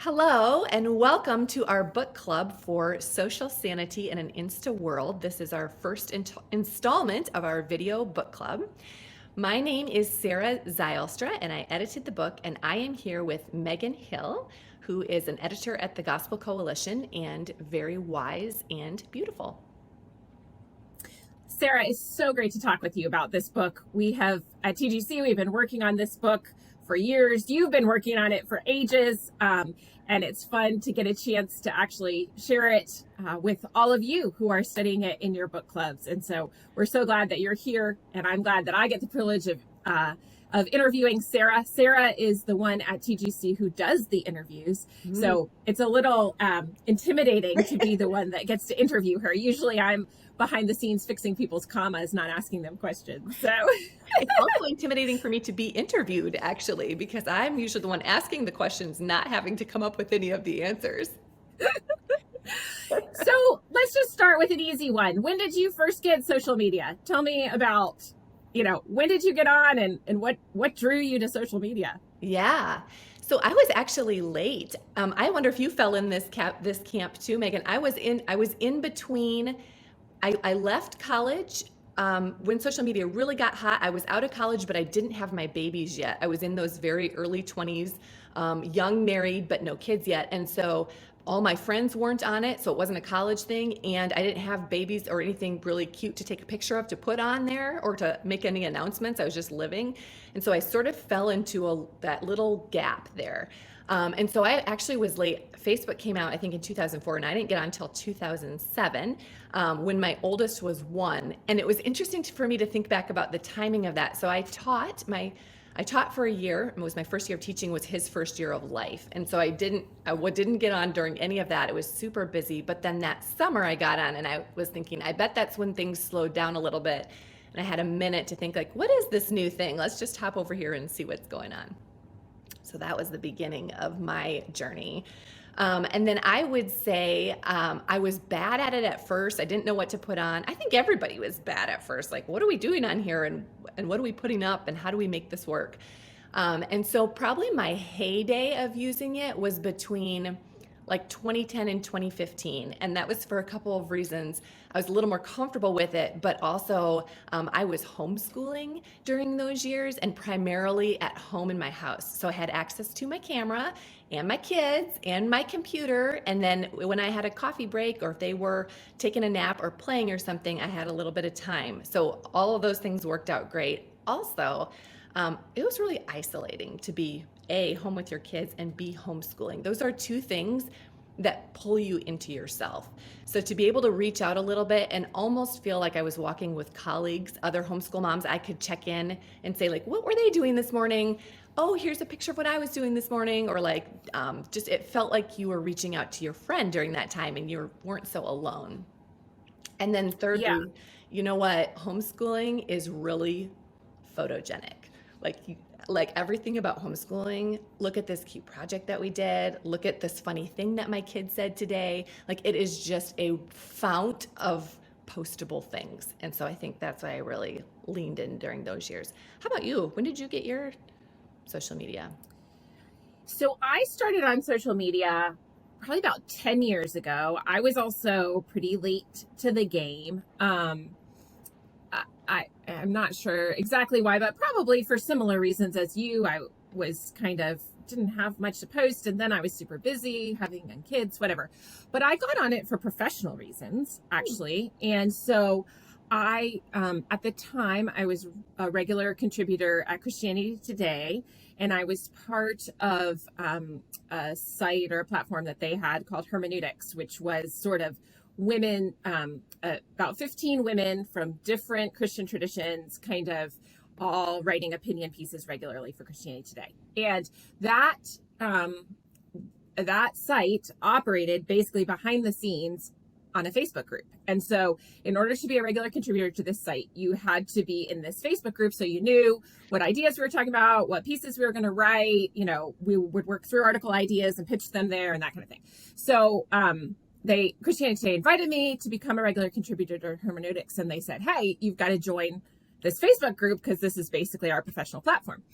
Hello, and welcome to our book club for Social Sanity in an Insta World. This is our first installment of our video book club. My name is Sarah Zylstra, and I edited the book, and I am here with Megan Hill, who is an editor at the Gospel Coalition and very wise and beautiful. Sarah, it's so great to talk with you about this book. We have, at TGC, we've been working on this book for years. You've been working on it for ages, and it's fun to get a chance to actually share it with all of you who are studying it in your book clubs. And so we're so glad that you're here, and I'm glad that I get the privilege of interviewing Sarah. Sarah is the one at TGC who does the interviews. So it's a little intimidating to be the one that gets to interview her. Usually I'm behind the scenes fixing people's commas, not asking them questions. So it's also intimidating for me to be interviewed, actually, because I'm usually the one asking the questions, not having to come up with any of the answers. So let's just start with an easy one. When did you first get social media? Tell me about, when did you get on and what drew you to social media? Yeah. So I was actually late. I wonder if you fell in this camp too, Megan. I was in between. I left college when social media really got hot. I was out of college, but I didn't have my babies yet. I was in those very early 20s, young, married, but no kids yet. And so all my friends weren't on it, so it wasn't a college thing. And I didn't have babies or anything really cute to take a picture of to put on there or to make any announcements. I was just living. And so I sort of fell into that little gap there. And so I actually was late. Facebook came out, I think, in 2004, and I didn't get on until 2007 when my oldest was 1. And it was interesting for me to think back about the timing of that. So I taught for a year. It was my first year of teaching, was his first year of life. And so I didn't get on during any of that. It was super busy. But then that summer I got on, and I was thinking, I bet that's when things slowed down a little bit. And I had a minute to think, like, what is this new thing? Let's just hop over here and see what's going on. So that was the beginning of my journey. And then I would say I was bad at it at first. I didn't know what to put on. I think everybody was bad at first. Like, what are we doing on here? And what are we putting up? And how do we make this work? And so probably my heyday of using it was between like 2010 and 2015. And that was for a couple of reasons. I was a little more comfortable with it, but also I was homeschooling during those years and primarily at home in my house. So I had access to my camera and my kids and my computer. And then when I had a coffee break or if they were taking a nap or playing or something, I had a little bit of time. So all of those things worked out great. Also, it was really isolating to be A, home with your kids, and B, homeschooling. Those are two things that pull you into yourself. So to be able to reach out a little bit and almost feel like I was walking with colleagues, other homeschool moms, I could check in and say, like, what were they doing this morning? Oh, here's a picture of what I was doing this morning. Or like, just it felt like you were reaching out to your friend during that time and you weren't so alone. And then thirdly, you know what? Homeschooling is really photogenic. Like everything about homeschooling, look at this cute project that we did. Look at this funny thing that my kid said today. Like, it is just a fount of postable things. And so I think that's why I really leaned in during those years. How about you? When did you get your social media? So I started on social media probably about 10 years ago. I was also pretty late to the game. I'm not sure exactly why, but probably for similar reasons as you. I was didn't have much to post, and then I was super busy having young kids, whatever. But I got on it for professional reasons, actually. And so I, at the time, I was a regular contributor at Christianity Today, and I was part of a site or a platform that they had called Hermeneutics, which was sort of women, about 15 women from different Christian traditions, kind of all writing opinion pieces regularly for Christianity Today. And that site operated basically behind the scenes on a Facebook group. And so in order to be a regular contributor to this site, you had to be in this Facebook group so you knew what ideas we were talking about, what pieces we were going to write. We would work through article ideas and pitch them there and that kind of thing. So Christianity Today invited me to become a regular contributor to Hermeneutics, and they said, hey, you've got to join this Facebook group because this is basically our professional platform.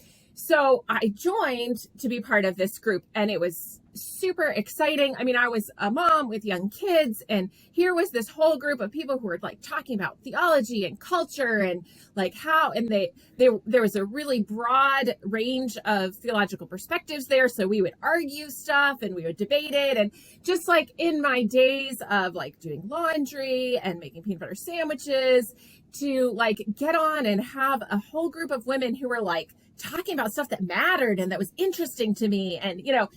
So I joined to be part of this group, and it was super exciting. I mean, I was a mom with young kids, and here was this whole group of people who were like talking about theology and culture and like how, and there was a really broad range of theological perspectives there. So we would argue stuff and we would debate it. And just like in my days of like doing laundry and making peanut butter sandwiches, to like get on and have a whole group of women who were like talking about stuff that mattered and that was interesting to me. And, Yep.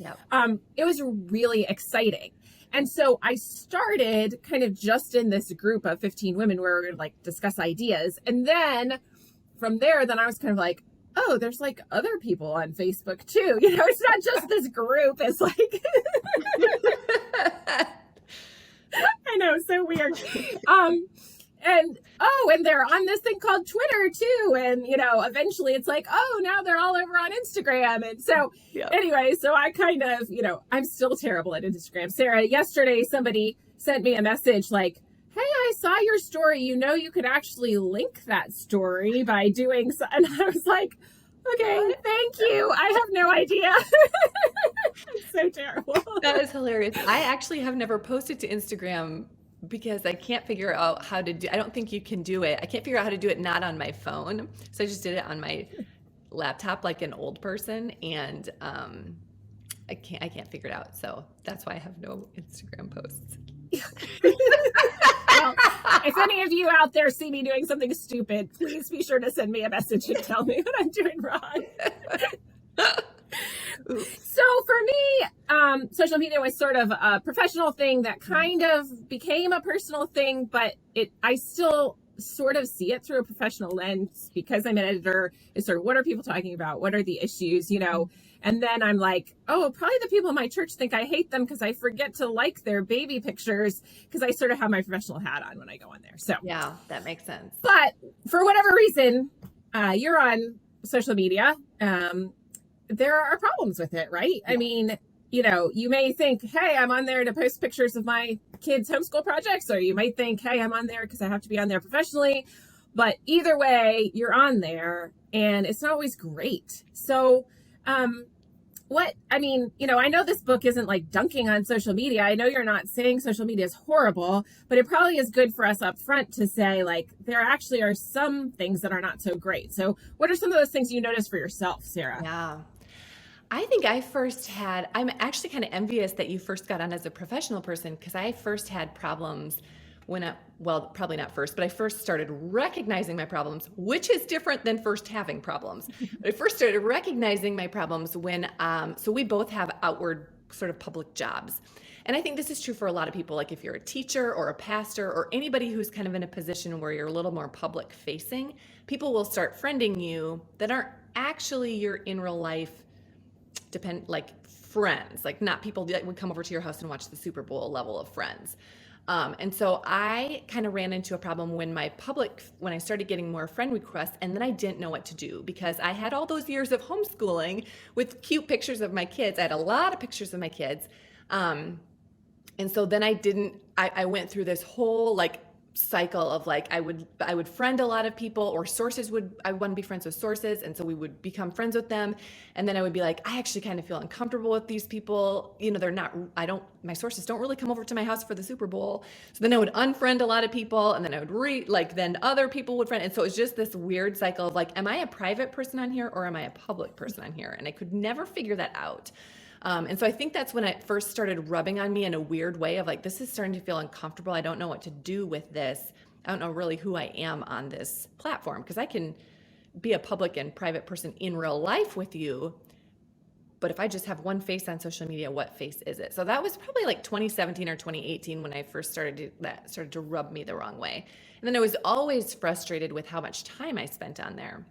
it was really exciting. And so I started kind of just in this group of 15 women where we would like discuss ideas. And then from there, then I was kind of like, oh, there's like other people on Facebook too. It's not just this group. It's like, I know, so weird. And they're on this thing called Twitter too. And, eventually it's like, oh, now they're all over on Instagram. And so anyway, so I kind of, I'm still terrible at Instagram. Sarah, yesterday somebody sent me a message like, hey, I saw your story. You could actually link that story by doing so. And I was like, okay, thank you. I have no idea. It's so terrible. That is hilarious. I actually have never posted to Instagram because I can't figure out how to do. I don't think you can do it. I can't figure out how to do it not on my phone. So I just did it on my laptop like an old person, and I can't figure it out. So that's why I have no Instagram posts. Well, if any of you out there see me doing something stupid, please be sure to send me a message and tell me what I'm doing wrong. So for me, social media was sort of a professional thing that kind of became a personal thing, but I still sort of see it through a professional lens because I'm an editor. It's sort of, what are people talking about? What are the issues, And then I'm like, oh, probably the people in my church think I hate them because I forget to like their baby pictures because I sort of have my professional hat on when I go on there. So yeah, that makes sense. But for whatever reason, you're on social media. There are problems with it, right? Yeah. I mean, you may think, hey, I'm on there to post pictures of my kids' homeschool projects, or you might think, hey, I'm on there because I have to be on there professionally. But either way, you're on there and it's not always great. So, I know this book isn't like dunking on social media. I know you're not saying social media is horrible, but it probably is good for us up front to say, like, there actually are some things that are not so great. So what are some of those things you notice for yourself, Sarah? Yeah. I think I'm actually kind of envious that you first got on as a professional person, because I first had problems probably not first, but I first started recognizing my problems, which is different than first having problems. I first started recognizing my problems when, so we both have outward sort of public jobs. And I think this is true for a lot of people. Like if you're a teacher or a pastor or anybody who's kind of in a position where you're a little more public facing, people will start friending you that aren't actually your in real life like friends, like not people that would come over to your house and watch the Super Bowl level of friends. And so I kind of ran into a problem when I started getting more friend requests, and then I didn't know what to do because I had all those years of homeschooling with cute pictures of my kids. I had a lot of pictures of my kids. And so then I went through this whole like cycle of like, I would friend a lot of people, or I want to be friends with sources. And so we would become friends with them. And then I would be like, I actually kind of feel uncomfortable with these people. My sources don't really come over to my house for the Super Bowl. So then I would unfriend a lot of people, and then I would then other people would friend. And so it was just this weird cycle of like, am I a private person on here or am I a public person on here? And I could never figure that out. And so I think that's when it first started rubbing on me in a weird way of like, this is starting to feel uncomfortable. I don't know what to do with this. I don't know really who I am on this platform, because I can be a public and private person in real life with you. But if I just have one face on social media, what face is it? So that was probably like 2017 or 2018 when I first that started to rub me the wrong way. And then I was always frustrated with how much time I spent on there.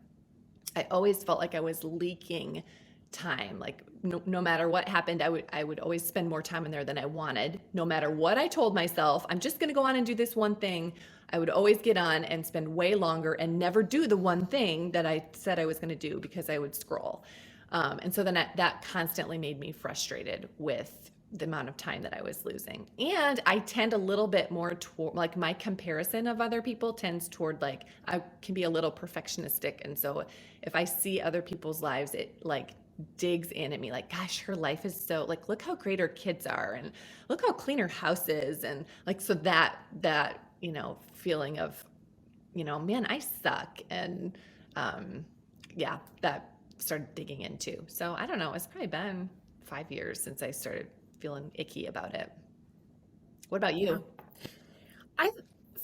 I always felt like I was leaking time. Like no matter what happened, I would always spend more time in there than I wanted. No matter what I told myself, I'm just going to go on and do this one thing, I would always get on and spend way longer and never do the one thing that I said I was going to do because I would scroll. And so then that constantly made me frustrated with the amount of time that I was losing. And I tend a little bit more toward, like, my comparison of other people tends toward, like, I can be a little perfectionistic. And so if I see other people's lives, it like digs in at me, like, gosh, her life is so, like, look how great her kids are, and look how clean her house is. And like, so that, feeling of, man, I suck. And yeah, that started digging into. So I don't know, it's probably been 5 years since I started feeling icky about it. What about you?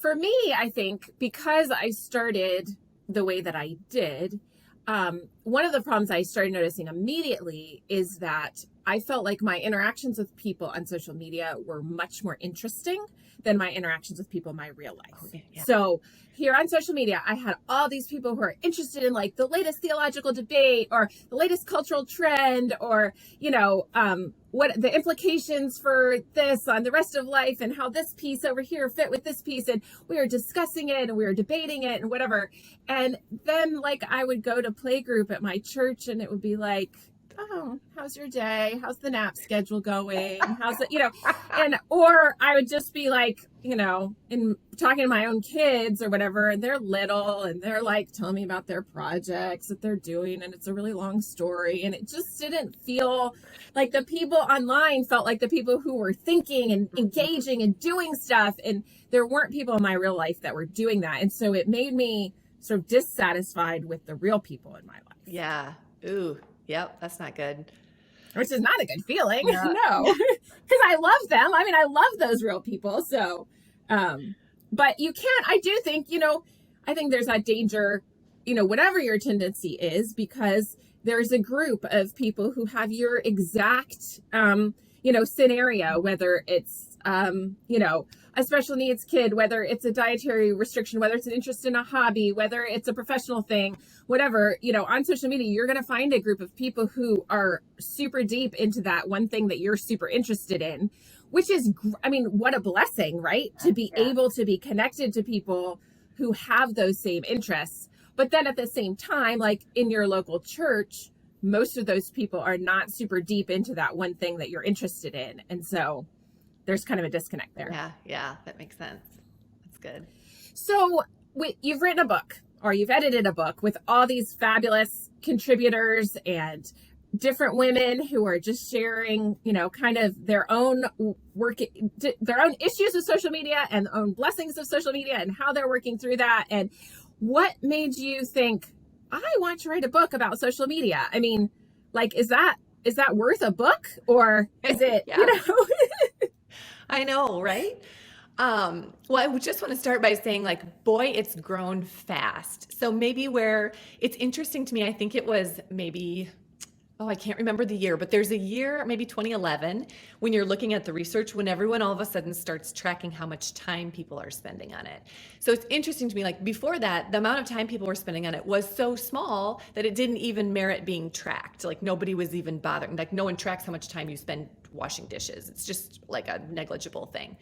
For me, I think because I started the way that I did, one of the problems I started noticing immediately is that I felt like my interactions with people on social media were much more interesting than my interactions with people in my real life. Oh, yeah. So here on social media, I had all these people who are interested in like the latest theological debate or the latest cultural trend, or, what the implications for this on the rest of life, and how this piece over here fit with this piece. And we were discussing it and we were debating it and whatever. And then like I would go to playgroup at my church and it would be like, oh, how's your day? How's the nap schedule going? How's it, or I would just be like, in talking to my own kids or whatever, and they're little and they're like telling me about their projects that they're doing, and it's a really long story. And it just didn't feel like the people online felt like the people who were thinking and engaging and doing stuff. And there weren't people in my real life that were doing that. And so it made me sort of dissatisfied with the real people in my life. Yeah. Ooh. Yep, that's not good. Which is not a good feeling. Yeah. No, because I love them. I mean, I love those real people. So, but you can't, I do think, I think there's that danger, whatever your tendency is, because there's a group of people who have your exact, scenario, whether it's, a special needs kid, whether it's a dietary restriction, whether it's an interest in a hobby, whether it's a professional thing, whatever, on social media, you're going to find a group of people who are super deep into that one thing that you're super interested in, which is, what a blessing, right? To be able to be connected to people who have those same interests. But then at the same time, like in your local church, most of those people are not super deep into that one thing that you're interested in. And so there's kind of a disconnect there. Yeah, that makes sense. That's good. So you've written a book, or you've edited a book with all these fabulous contributors and different women who are just sharing, kind of their own their own issues with social media and their own blessings of social media and how they're working through that. And what made you think, I want to write a book about social media? I mean, like, is that worth a book, or is it, I know, right? Well, I just want to start by saying, like, boy, it's grown fast. So maybe where it's interesting to me, I think it was maybe, I can't remember the year, but there's a year, maybe 2011, when you're looking at the research, when everyone all of a sudden starts tracking how much time people are spending on it. So it's interesting to me, like, before that, the amount of time people were spending on it was so small that it didn't even merit being tracked. Like, nobody was even bothering. Like, no one tracks how much time you spend washing dishes. It's just like a negligible thing.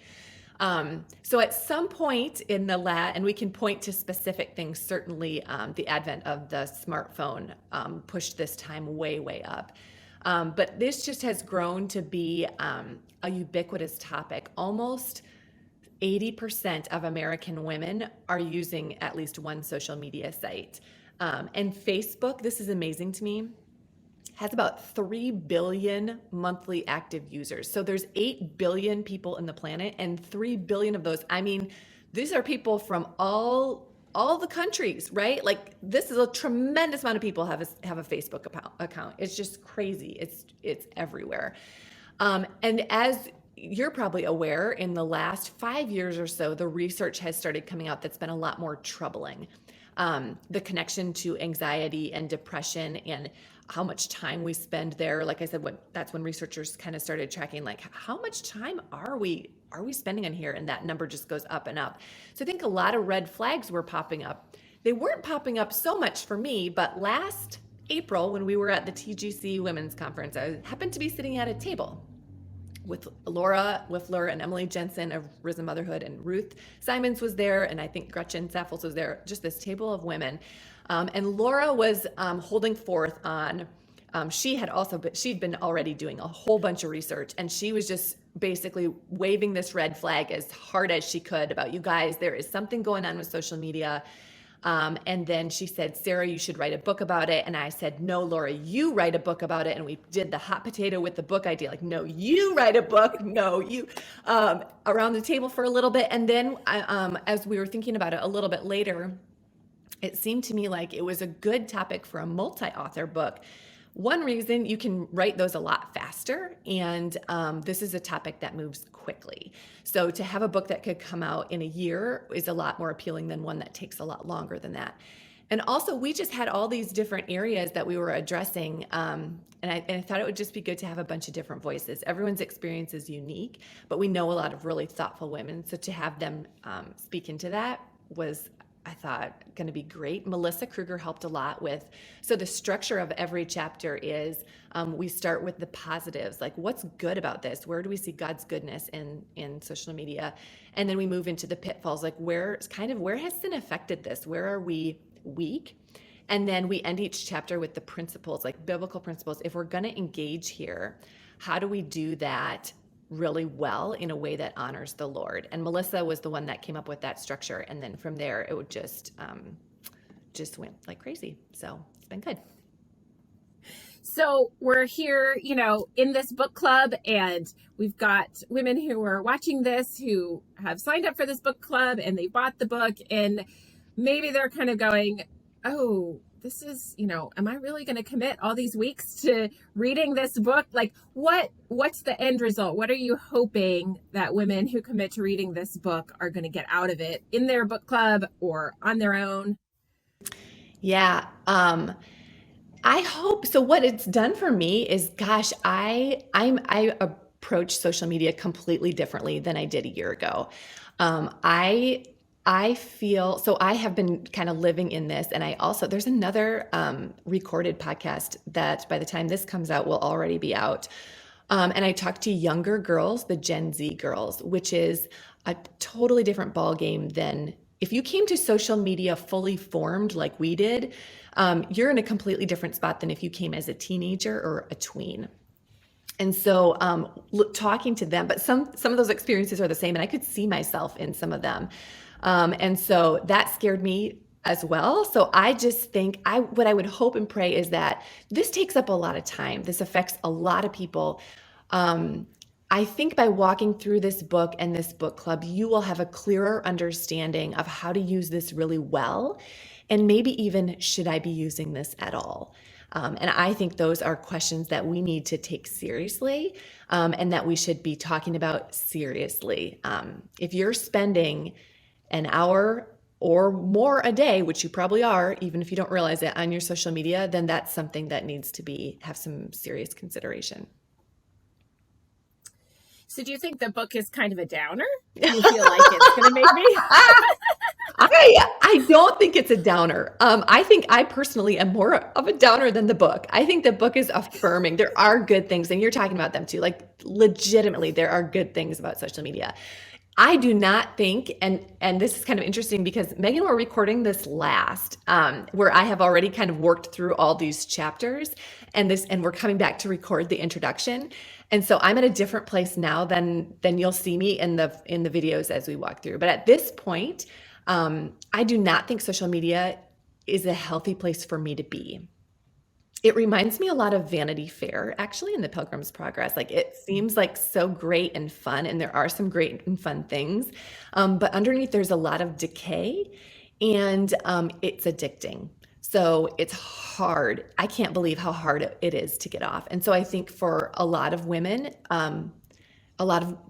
So at some point in the and we can point to specific things, certainly the advent of the smartphone pushed this time way, way up. But this just has grown to be a ubiquitous topic. Almost 80% of American women are using at least one social media site. And Facebook, this is amazing to me, has about 3 billion monthly active users. So there's 8 billion people in the planet, and 3 billion of those, these are people from all the countries, right? Like, this is a tremendous amount of people have a Facebook account. It's just crazy. It's everywhere. And as you're probably aware, in the last 5 years or so, the research has started coming out that's been a lot more troubling. The connection to anxiety and depression and how much time we spend there. Like I said, that's when researchers kind of started tracking, like, how much time are we spending on here? And that number just goes up and up. So I think a lot of red flags were popping up. They weren't popping up so much for me, but last April, when we were at the TGC Women's Conference, I happened to be sitting at a table with Laura Wiffler and Emily Jensen of Risen Motherhood, and Ruth Simons was there, and I think Gretchen Saffels was there, just this table of women. And Laura was holding forth on she'd been already doing a whole bunch of research, and she was just basically waving this red flag as hard as she could about, you guys, there is something going on with social media. And then she said, Sarah, you should write a book about it. And I said, no, Laura, you write a book about it. And we did the hot potato with the book idea. Like, no, you write a book. No, you, around the table for a little bit. And then as we were thinking about it a little bit later, it seemed to me like it was a good topic for a multi-author book. One reason, you can write those a lot faster, and this is a topic that moves quickly. So to have a book that could come out in a year is a lot more appealing than one that takes a lot longer than that. And also, we just had all these different areas that we were addressing, and I thought it would just be good to have a bunch of different voices. Everyone's experience is unique, but we know a lot of really thoughtful women, so to have them speak into that was, I thought, going to be great. Melissa Kruger helped a lot with, so the structure of every chapter is, we start with the positives, like what's good about this? Where do we see God's goodness in social media? And then we move into the pitfalls, like where has sin affected this? Where are we weak? And then we end each chapter with the principles, like biblical principles. If we're going to engage here, how do we do that really well in a way that honors the Lord? And Melissa was the one that came up with that structure. And then from there, it would just went like crazy. So it's been good. So we're here, in this book club, and we've got women who are watching this who have signed up for this book club and they bought the book, and maybe they're kind of going, oh, this is, am I really going to commit all these weeks to reading this book? Like, what's the end result? What are you hoping that women who commit to reading this book are going to get out of it in their book club or on their own? Yeah. I hope so. What it's done for me is, gosh, I approach social media completely differently than I did a year ago. I feel, so I have been kind of living in this, and there's another recorded podcast that by the time this comes out will already be out. And I talk to younger girls, the Gen Z girls, which is a totally different ballgame than if you came to social media fully formed like we did. You're in a completely different spot than if you came as a teenager or a tween. And so talking to them, but some of those experiences are the same, and I could see myself in some of them. And so that scared me as well. So I just think what I would hope and pray is that this takes up a lot of time. This affects a lot of people. I think by walking through this book and this book club, you will have a clearer understanding of how to use this really well. And maybe even, should I be using this at all? And I think those are questions that we need to take seriously, and that we should be talking about seriously. If you're spending an hour or more a day, which you probably are, even if you don't realize it, on your social media, then that's something that needs to have some serious consideration. So do you think the book is kind of a downer? Do you feel like it's going to make me? I don't think it's a downer. I think I personally am more of a downer than the book. I think the book is affirming. There are good things, and you're talking about them too. Like, legitimately, there are good things about social media. I do not think, and this is kind of interesting because Megan, we're recording this last, where I have already kind of worked through all these chapters, and we're coming back to record the introduction. And so I'm at a different place now than you'll see me in the videos as we walk through. But at this point, I do not think social media is a healthy place for me to be. It reminds me a lot of Vanity Fair, actually, in the Pilgrim's Progress. Like, it seems like so great and fun, and there are some great and fun things. But underneath, there's a lot of decay, and it's addicting. So it's hard. I can't believe how hard it is to get off. And so I think for a lot of women,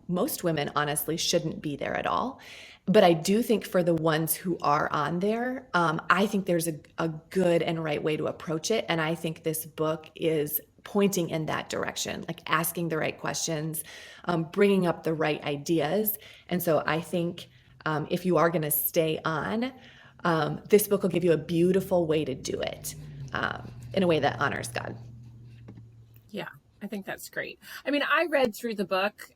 most women, honestly, shouldn't be there at all. But I do think for the ones who are on there, I think there's a good and right way to approach it. And I think this book is pointing in that direction, like asking the right questions, bringing up the right ideas. And so I think if you are going to stay on, this book will give you a beautiful way to do it in a way that honors God. Yeah, I think that's great. I mean, I read through the book.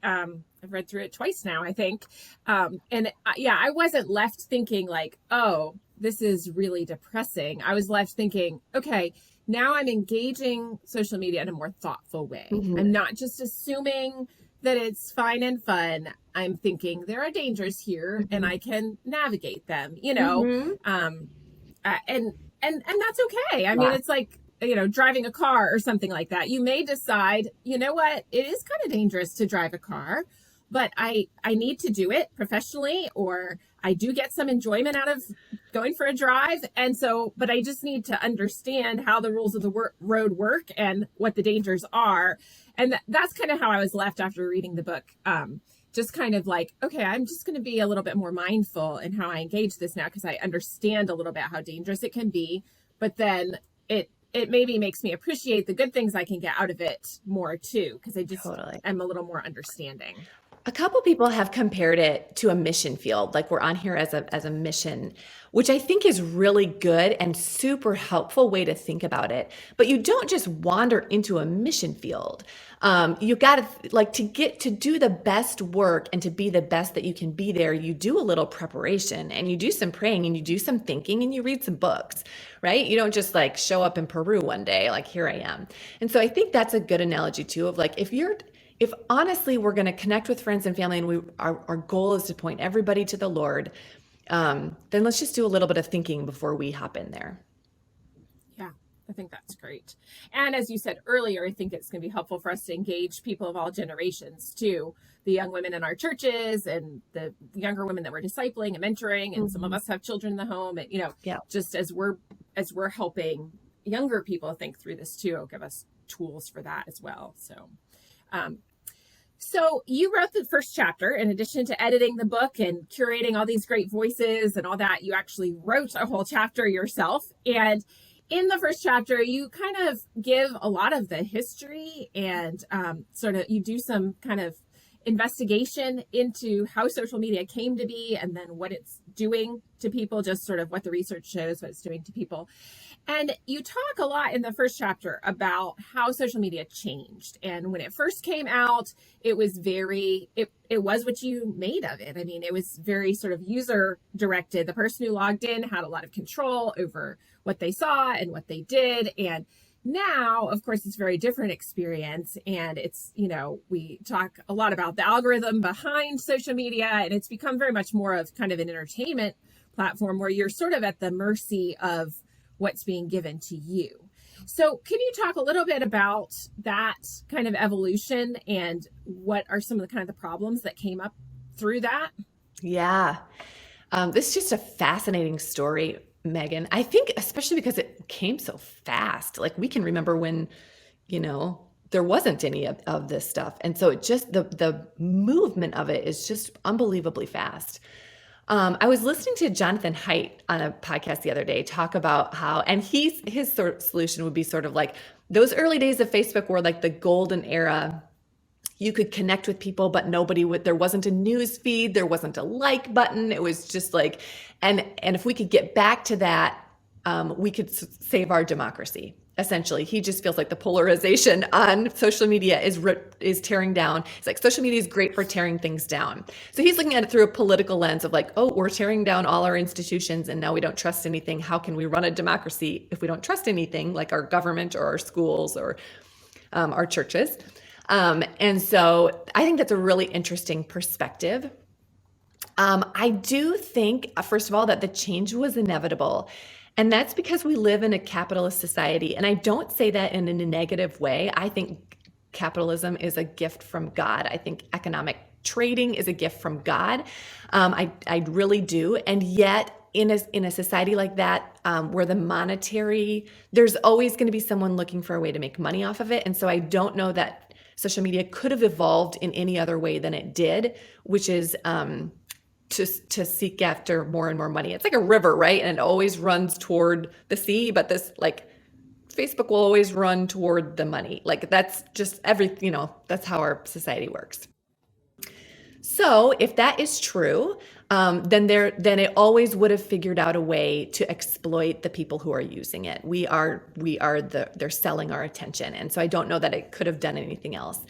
I've read through it twice now, I think. I wasn't left thinking like, oh, this is really depressing. I was left thinking, okay, now I'm engaging social media in a more thoughtful way. Mhm. I'm not just assuming that it's fine and fun. I'm thinking there are dangers here and Mhm. I can navigate them, you know. Mhm. Um, and that's okay. I mean, Yeah. it's like, you know, driving a car or something like that. You may decide, you know what, it is kind of dangerous to drive a car, but I need to do it professionally, or I do get some enjoyment out of going for a drive. And so, but I just need to understand how the rules of the road work and what the dangers are. And that's kind of how I was left after reading the book. Just kind of like, okay, I'm just going to be a little bit more mindful in how I engage this now, because I understand a little bit how dangerous it can be. But then it maybe makes me appreciate the good things I can get out of it more too, because I just Totally. am a little more understanding. A couple people have compared it to a mission field, like we're on here as a mission, which I think is really good and super helpful way to think about it. But you don't just wander into a mission field. You got to like to get to do the best work and to be the best that you can be there. You do a little preparation and you do some praying and you do some thinking and you read some books, right? You don't just like show up in Peru one day, like here I am. And so I think that's a good analogy too of like if honestly we're going to connect with friends and family and our goal is to point everybody to the Lord, then let's just do a little bit of thinking before we hop in there. Yeah, I think that's great. And as you said earlier, I think it's going to be helpful for us to engage people of all generations too. The young women in our churches and the younger women that we're discipling and mentoring, and some of us have children in the home, and you know, Yeah. just as we're helping younger people think through this too, it'll give us tools for that as well. Um, so you wrote the first chapter. In addition to editing the book and curating all these great voices and all that, you actually wrote a whole chapter yourself. And in the first chapter, you kind of give a lot of the history and sort of you do some kind of investigation into how social media came to be and then what it's doing to people, just sort of what the research shows, what it's doing to people. And you talk a lot in the first chapter about how social media changed. And when it first came out, it was it was what you made of it. I mean, it was very sort of user directed. The person who logged in had a lot of control over what they saw and what they did. And now, of course, it's a very different experience. And it's, you know, we talk a lot about the algorithm behind social media, and it's become very much more of kind of an entertainment platform where you're sort of at the mercy of what's being given to you. So can you talk a little bit about that kind of evolution and what are some of the kind of the problems that came up through that? Yeah. This is just a fascinating story, Megan. I think especially because it came so fast. Like we can remember when, you know, there wasn't any of this stuff. And so it just the movement of it is just unbelievably fast. I was listening to Jonathan Haidt on a podcast the other day talk about how, and his sort of solution would be sort of like those early days of Facebook were like the golden era. You could connect with people, but there wasn't a news feed, there wasn't a like button. It was just like, and if we could get back to that, we could save our democracy. Essentially, he just feels like the polarization on social media is tearing down. It's like social media is great for tearing things down. So he's looking at it through a political lens of like, oh, we're tearing down all our institutions and now we don't trust anything. How can we run a democracy if we don't trust anything like our government or our schools or our churches? And so I think that's a really interesting perspective. I do think, first of all, that the change was inevitable. And that's because we live in a capitalist society. And I don't say that in a negative way. I think capitalism is a gift from God. I think economic trading is a gift from God. I really do. And yet, in a society like that, where there's always going to be someone looking for a way to make money off of it. And so I don't know that social media could have evolved in any other way than it did, which is to seek after more and more money. It's like a river, right? And it always runs toward the sea, but this like Facebook will always run toward the money. Like that's just that's how our society works. So if that is true, then it always would have figured out a way to exploit the people who are using it. They're selling our attention. And so I don't know that it could have done anything else.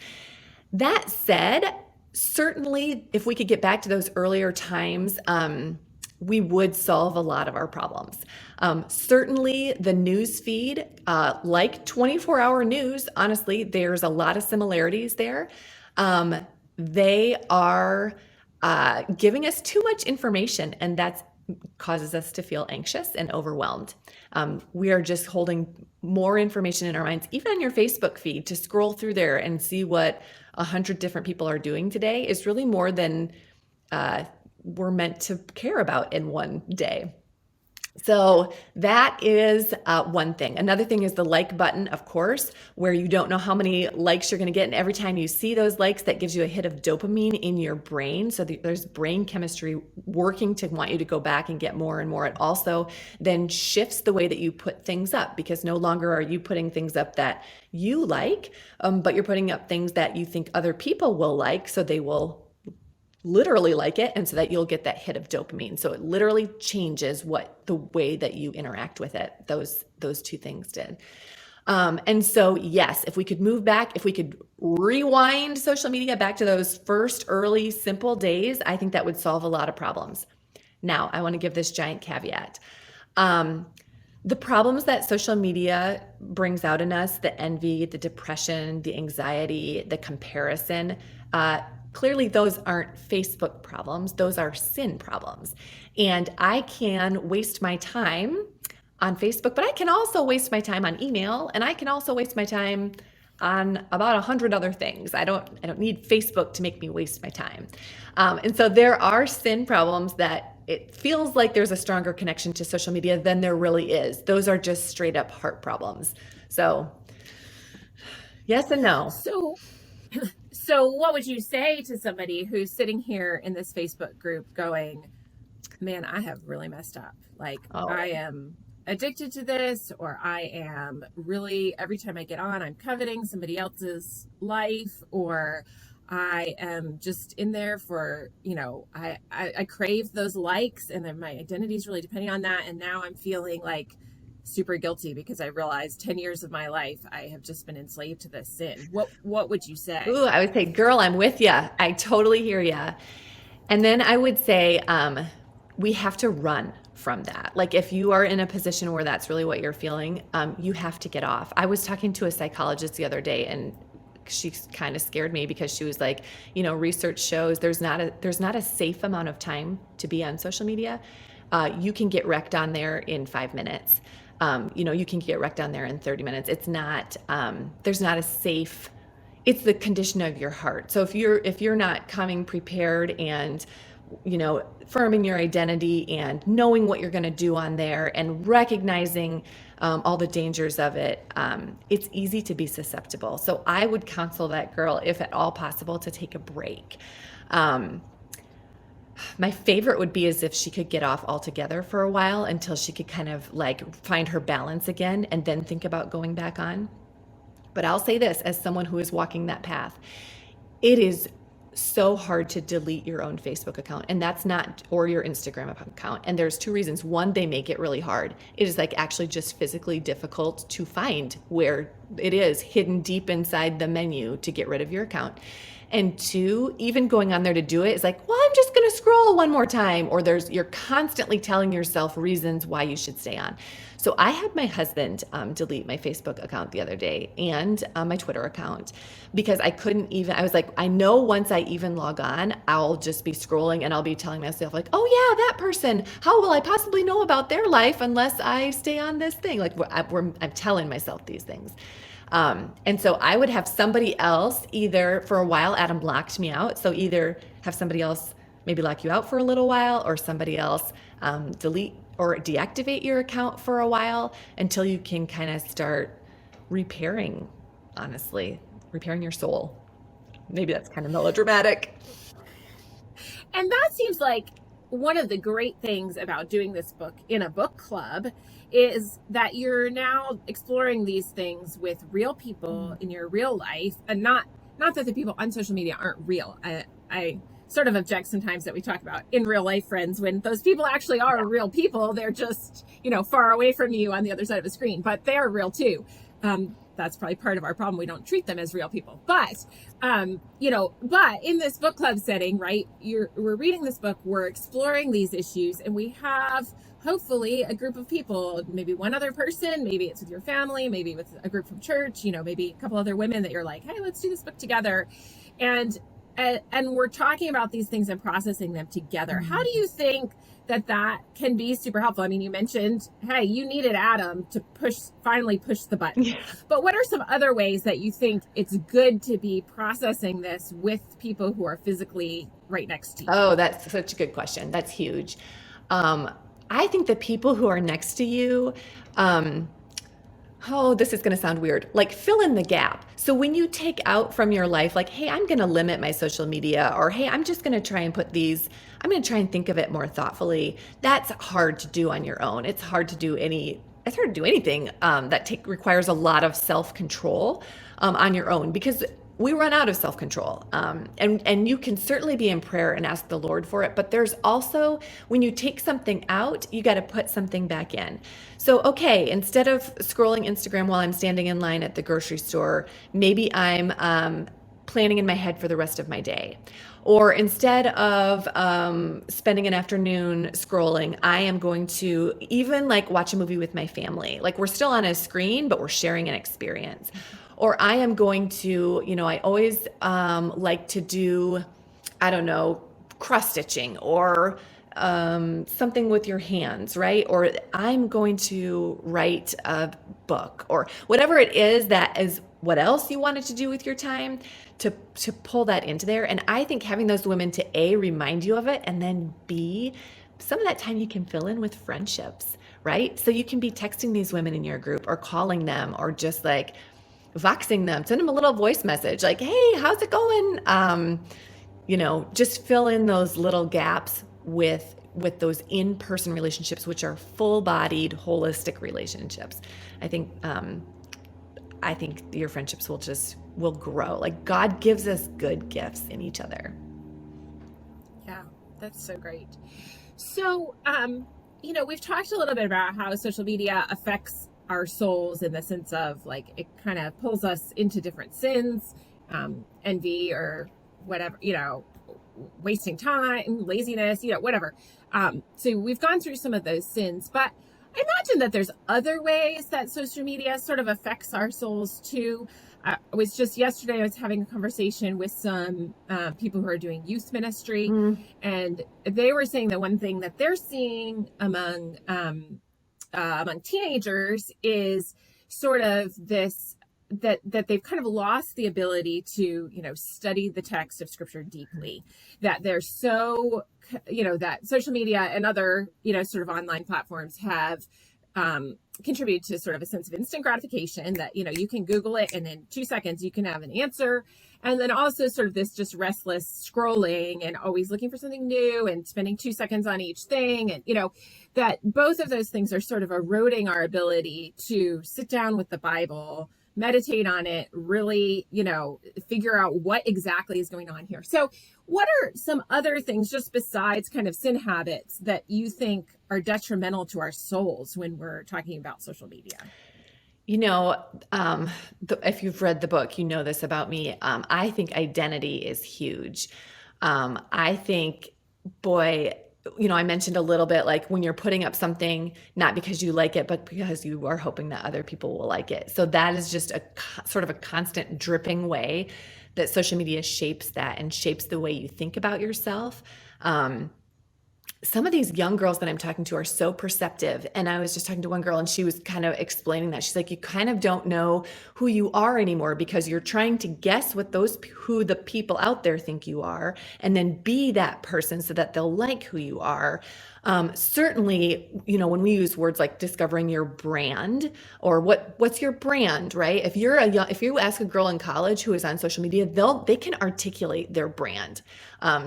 That said, certainly if we could get back to those earlier times, we would solve a lot of our problems. Certainly, the news feed, like 24-hour news, honestly, there's a lot of similarities there. They are giving us too much information, and that causes us to feel anxious and overwhelmed. We are just holding more information in our minds, even on your Facebook feed, to scroll through there and see what 100 different people are doing today is really more than we're meant to care about in one day. So that is one thing. Another thing is the like button, of course, where you don't know how many likes you're going to get. And every time you see those likes, that gives you a hit of dopamine in your brain. So there's brain chemistry working to want you to go back and get more and more. It also then shifts the way that you put things up, because no longer are you putting things up that you like, but you're putting up things that you think other people will like, so they will literally like it, and so that you'll get that hit of dopamine. So it literally changes the way that you interact with it. Those two things did. And so yes, if we could move back, if we could rewind social media back to those first early simple days, I think that would solve a lot of problems. Now, I want to give this giant caveat. The problems that social media brings out in us, the envy, the depression, the anxiety, the comparison, clearly those aren't Facebook problems, those are sin problems. And I can waste my time on Facebook, but I can also waste my time on email, and I can also waste my time on about 100 other things. I don't need Facebook to make me waste my time. And so there are sin problems that it feels like there's a stronger connection to social media than there really is. Those are just straight up heart problems. So yes and no. So what would you say to somebody who's sitting here in this Facebook group going, man, I have really messed up. Like, I am addicted to this, or I am really, every time I get on, I'm coveting somebody else's life, or I am just in there for, I crave those likes, and then my identity is really depending on that. And now I'm feeling like super guilty because I realized 10 years of my life I have just been enslaved to this sin. What would you say? Ooh, I would say, girl, I'm with you. I totally hear you. And then I would say we have to run from that. Like, if you are in a position where that's really what you're feeling, you have to get off. I was talking to a psychologist the other day, and she kind of scared me because she was like, research shows there's not a safe amount of time to be on social media. You can get wrecked on there in 5 minutes. You can get wrecked on there in 30 minutes. It's not, there's not a safe, it's the condition of your heart. So if you're not coming prepared and, firm in your identity and knowing what you're going to do on there and recognizing all the dangers of it, it's easy to be susceptible. So I would counsel that girl, if at all possible, to take a break. My favorite would be as if she could get off altogether for a while until she could kind of like find her balance again and then think about going back on. But I'll say this, as someone who is walking that path, it is so hard to delete your own Facebook account, and that's not, or your Instagram account. And there's two reasons. One, they make it really hard. It is like actually just physically difficult to find where it is hidden deep inside the menu to get rid of your account. And two, even going on there to do it is like, well, I'm just going to scroll one more time. Or you're constantly telling yourself reasons why you should stay on. So I had my husband delete my Facebook account the other day and my Twitter account, because I was like, I know once I even log on, I'll just be scrolling and I'll be telling myself like, oh yeah, that person, how will I possibly know about their life unless I stay on this thing? Like I'm telling myself these things. And so I would have somebody else, either for a while, Adam blocked me out. So either have somebody else maybe lock you out for a little while, or somebody else delete or deactivate your account for a while until you can kind of start repairing your soul. Maybe that's kind of melodramatic. And that seems like one of the great things about doing this book in a book club is that you're now exploring these things with real people in your real life, and not that the people on social media aren't real. I sort of object sometimes that we talk about in real life friends when those people actually are real people. They're just, far away from you on the other side of the screen, but they're real too. that's probably part of our problem. We don't treat them as real people. But, but in this book club setting, right, we're reading this book, we're exploring these issues, and we have hopefully a group of people, maybe one other person, maybe it's with your family, maybe with a group from church, maybe a couple other women that you're like, hey, let's do this book together. And we're talking about these things and processing them together. Mm-hmm. How do you think that can be super helpful? I mean, you mentioned, hey, you needed Adam to finally push the button. Yeah. But what are some other ways that you think it's good to be processing this with people who are physically right next to you? Oh, that's such a good question. That's huge. I think the people who are next to you, this is going to sound weird, like fill in the gap. So when you take out from your life, like, hey, I'm going to limit my social media, or hey, I'm just going to try and I'm going to try and think of it more thoughtfully. That's hard to do on your own. It's hard to do anything that requires a lot of self-control on your own, because we run out of self-control. And you can certainly be in prayer and ask the Lord for it. But there's also, when you take something out, you got to put something back in. So, okay, instead of scrolling Instagram while I'm standing in line at the grocery store, maybe I'm planning in my head for the rest of my day. Or instead of spending an afternoon scrolling, I am going to even watch a movie with my family. Like, we're still on a screen, but we're sharing an experience. Or I am going to, I always like to do, cross stitching or something with your hands, right? Or I'm going to write a book, or whatever it is that is what else you wanted to do with your time, to pull that into there. And I think having those women to A, remind you of it, and then B, some of that time you can fill in with friendships, right? So you can be texting these women in your group, or calling them, or just voxing them, send them a little voice message like, hey, how's it going? Just fill in those little gaps with those in-person relationships, which are full-bodied, holistic relationships. I think your friendships will grow. Like, God gives us good gifts in each other. Yeah, that's so great. So, we've talked a little bit about how social media affects our souls in the sense of it kind of pulls us into different sins, envy, or whatever, wasting time, laziness, whatever. So we've gone through some of those sins, but I imagine that there's other ways that social media sort of affects our souls too. Yesterday I was having a conversation with some people who are doing youth ministry, and they were saying that one thing that they're seeing among teenagers is sort of this, that they've kind of lost the ability to, study the text of scripture deeply, that they're so, that social media and other, sort of online platforms have contributed to sort of a sense of instant gratification, that, you can Google it and in 2 seconds you can have an answer. And then also sort of this just restless scrolling and always looking for something new and spending 2 seconds on each thing. And, that both of those things are sort of eroding our ability to sit down with the Bible, meditate on it, really, figure out what exactly is going on here. So what are some other things, just besides kind of sin habits, that you think are detrimental to our souls when we're talking about social media? If you've read the book, you know this about me. I think identity is huge. I think, I mentioned a little bit, when you're putting up something, not because you like it, but because you are hoping that other people will like it. So that is just a sort of a constant dripping way that social media shapes that and shapes the way you think about yourself. Some of these young girls that I'm talking to are so perceptive. And I was just talking to one girl, and she was kind of explaining that. She's like, you kind of don't know who you are anymore, because you're trying to guess who the people out there think you are, and then be that person so that they'll like who you are. Certainly, when we use words like discovering your brand, or what's your brand, right? If you ask a girl in college who is on social media, they can articulate their brand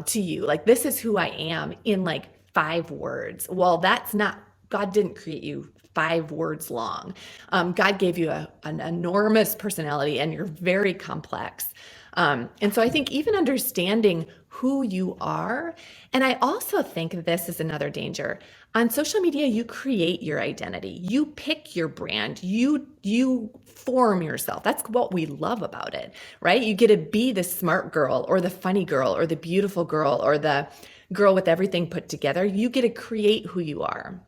to you. Like, this is who I am in 5 words. Well, that's not, God didn't create you 5 words long. God gave you an enormous personality, and you're very complex. And so I think even understanding who you are, and I also think this is another danger. On social media, you create your identity. You pick your brand. You form yourself. That's what we love about it, right? You get to be the smart girl or the funny girl or the beautiful girl or the girl with everything put together. You get to create who you are.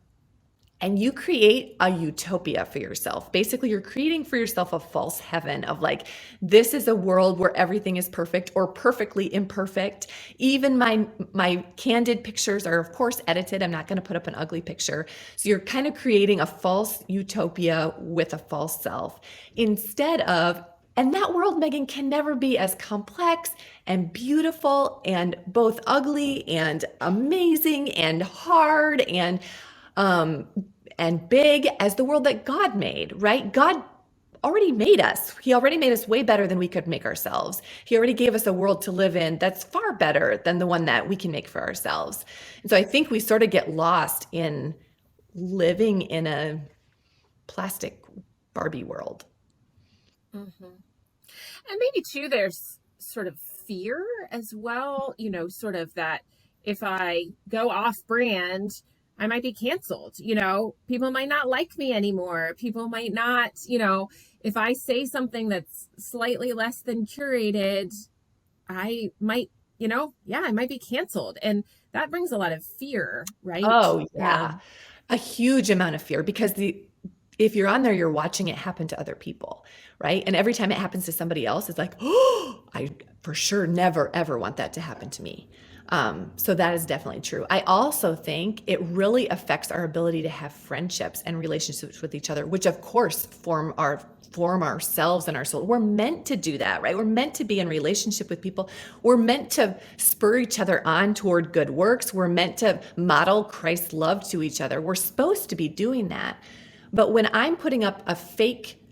And you create a utopia for yourself. Basically, you're creating for yourself a false heaven of like, this is a world where everything is perfect or perfectly imperfect. Even my candid pictures are, of course, edited. I'm not going to put up an ugly picture. So you're kind of creating a false utopia with a false self instead of, and that world, Megan, can never be as complex and beautiful and both ugly and amazing and hard um, and big as the world that God made, right? God already made us. He already made us way better than we could make ourselves. He already gave us a world to live in that's far better than the one that we can make for ourselves. And so I think we sort of get lost in living in a plastic Barbie world. Mm-hmm. And maybe too, there's sort of fear as well, sort of that if I go off brand, I might be canceled. People might not like me anymore. People might not, if I say something that's slightly less than curated, I might, yeah, I might be canceled. And that brings a lot of fear, right? Oh, yeah. A huge amount of fear because if you're on there, you're watching it happen to other people, right? And every time it happens to somebody else, it's like, oh, I for sure never, ever want that to happen to me. So that is definitely true. I also think it really affects our ability to have friendships and relationships with each other, which of course form ourselves and our soul. We're meant to do that, right? We're meant to be in relationship with people. We're meant to spur each other on toward good works. We're meant to model Christ's love to each other. We're supposed to be doing that. But when I'm putting up a fake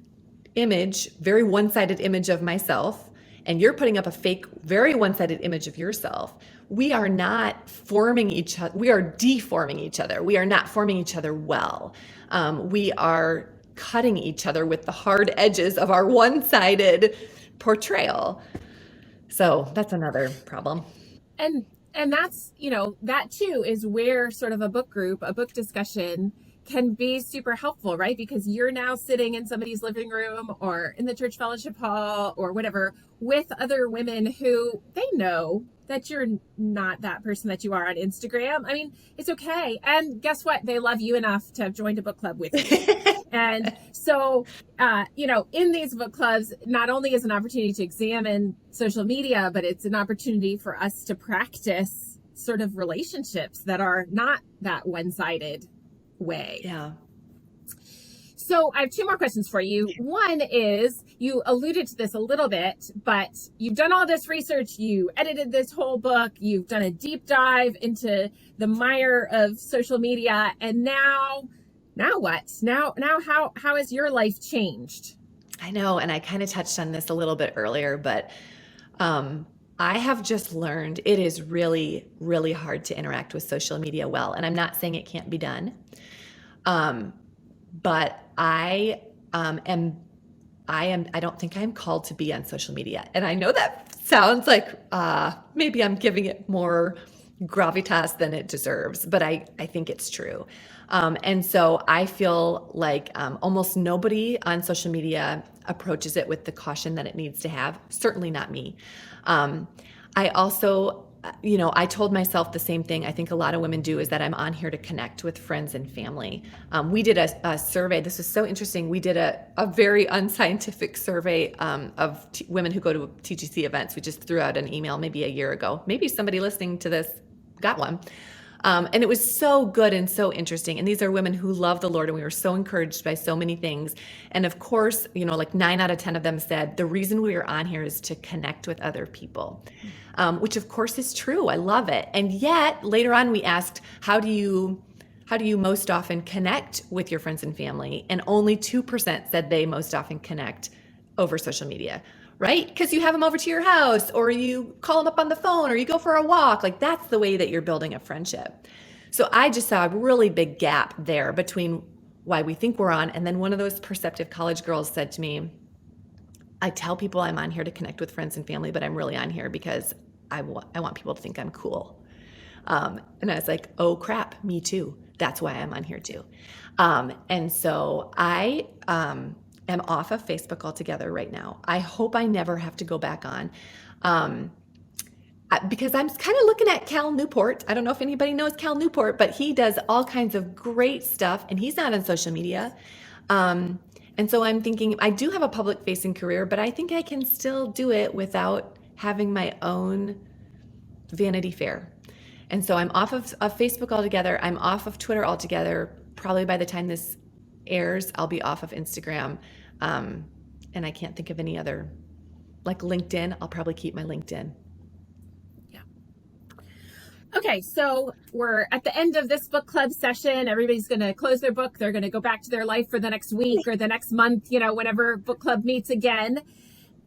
image, very one-sided image of myself, and you're putting up a fake, very one-sided image of yourself, we are not forming each other. We are deforming each other. We are not forming each other well. We are cutting each other with the hard edges of our one-sided portrayal. So that's another problem. And that's, that too is where sort of a book group, a book discussion can be super helpful, right? Because you're now sitting in somebody's living room or in the church fellowship hall or whatever with other women who they know that you're not that person that you are on Instagram. I mean, it's okay. And guess what? They love you enough to have joined a book club with you. And so, in these book clubs, not only is an opportunity to examine social media, but it's an opportunity for us to practice sort of relationships that are not that one-sided way. Yeah. So I have two more questions for you. One is, you alluded to this a little bit, but you've done all this research, you edited this whole book, you've done a deep dive into the mire of social media, and now what? Now how has your life changed? I know, and I kind of touched on this a little bit earlier, but I have just learned it is really, really hard to interact with social media well. And I'm not saying it can't be done. But I don't think I'm called to be on social media. And I know that sounds like maybe I'm giving it more gravitas than it deserves, but I think it's true. And so I feel like almost nobody on social media approaches it with the caution that it needs to have. Certainly not me. I also, I told myself the same thing I think a lot of women do, is that I'm on here to connect with friends and family. We did a survey. This was so interesting. We did a very unscientific survey of women who go to TGC events. We just threw out an email maybe a year ago. Maybe somebody listening to this got one. And it was so good and so interesting. And these are women who love the Lord, and we were so encouraged by so many things. And of course, like 9 out of 10 of them said, the reason we are on here is to connect with other people, which of course is true. I love it. And yet later on we asked, how do you most often connect with your friends and family? And only 2% said they most often connect over social media. Right? Because you have them over to your house, or you call them up on the phone, or you go for a walk. Like, that's the way that you're building a friendship. So I just saw a really big gap there between why we think we're on. And then one of those perceptive college girls said to me, I tell people I'm on here to connect with friends and family, but I'm really on here because I want people to think I'm cool. And I was like, oh crap, me too. That's why I'm on here too. And so I am off of Facebook altogether right now. I hope I never have to go back on. Because I'm kind of looking at Cal Newport. I don't know if anybody knows Cal Newport, but he does all kinds of great stuff, and he's not on social media. And so I'm thinking, I do have a public facing career, but I think I can still do it without having my own Vanity Fair. And so I'm off of Facebook altogether. I'm off of Twitter altogether. Probably by the time this airs, I'll be off of Instagram. And I can't think of any other, like LinkedIn. I'll probably keep my LinkedIn. Okay, so we're at the end of this book club session. Everybody's going to close their book. They're going to go back to their life for the next week or the next month, whenever book club meets again.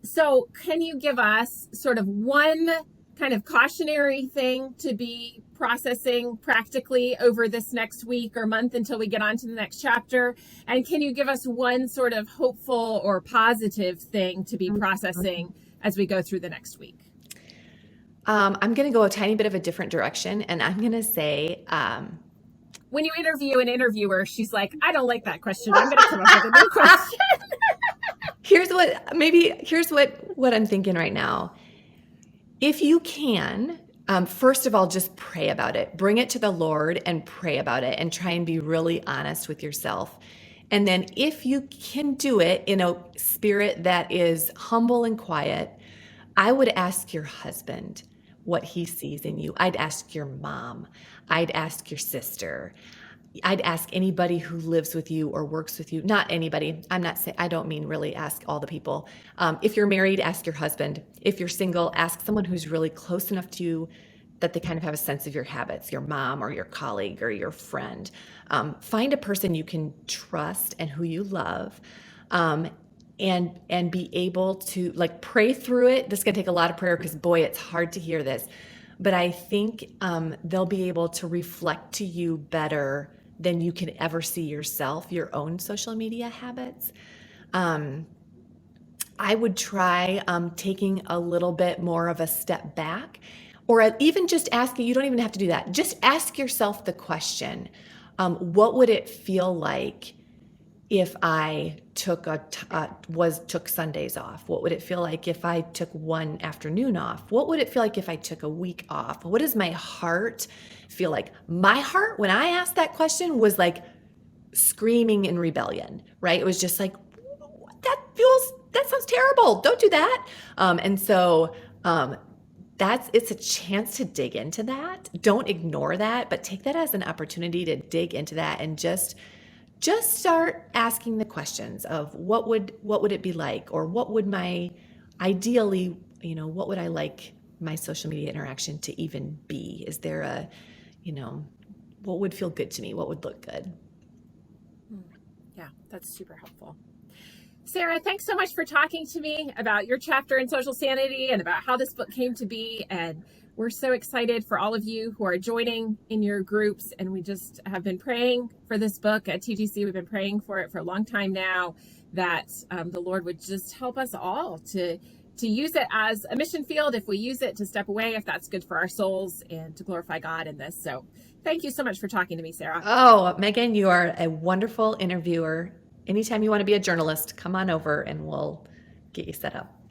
So can you give us sort of one kind of cautionary thing to be processing practically over this next week or month until we get on to the next chapter? And can you give us one sort of hopeful or positive thing to be processing as we go through the next week? I'm going to go a tiny bit of a different direction, and I'm going to say, when you interview an interviewer, she's like, I don't like that question. I'm going to come up with a new question. here's what I'm thinking right now. If you can, first of all, just pray about it. Bring it to the Lord and pray about it and try and be really honest with yourself. And then if you can do it in a spirit that is humble and quiet, I would ask your husband what he sees in you. I'd ask your mom. I'd ask your sister. I'd ask anybody who lives with you or works with you. Not anybody. I don't mean really ask all the people. If you're married, ask your husband. If you're single, ask someone who's really close enough to you that they kind of have a sense of your habits, your mom or your colleague or your friend. Find a person you can trust and who you love. And be able to pray through it. This is gonna take a lot of prayer because boy, it's hard to hear this. But I think they'll be able to reflect to you better than you can ever see yourself, your own social media habits. I would try taking a little bit more of a step back, or even just asking, you don't even have to do that. Just ask yourself the question, what would it feel like if I took Sundays off? What would it feel like if I took one afternoon off? What would it feel like if I took a week off? What does my heart feel like? My heart, when I asked that question, was like screaming in rebellion, right? It was just like, that sounds terrible. Don't do that. And so it's a chance to dig into that. Don't ignore that, but take that as an opportunity to dig into that and just start asking the questions of what would it be like, or what would my ideally, what would I like my social media interaction to even be? Is there what would feel good to me? What would look good? Yeah, that's super helpful. Sarah, thanks so much for talking to me about your chapter in Social Sanity and about how this book came to be. And we're so excited for all of you who are joining in your groups. And we just have been praying for this book at TGC. We've been praying for it for a long time now, that the Lord would just help us all to use it as a mission field. If we use it to step away, if that's good for our souls, and to glorify God in this. So thank you so much for talking to me, Sarah. Oh, Megan, you are a wonderful interviewer. Anytime you want to be a journalist, come on over and we'll get you set up.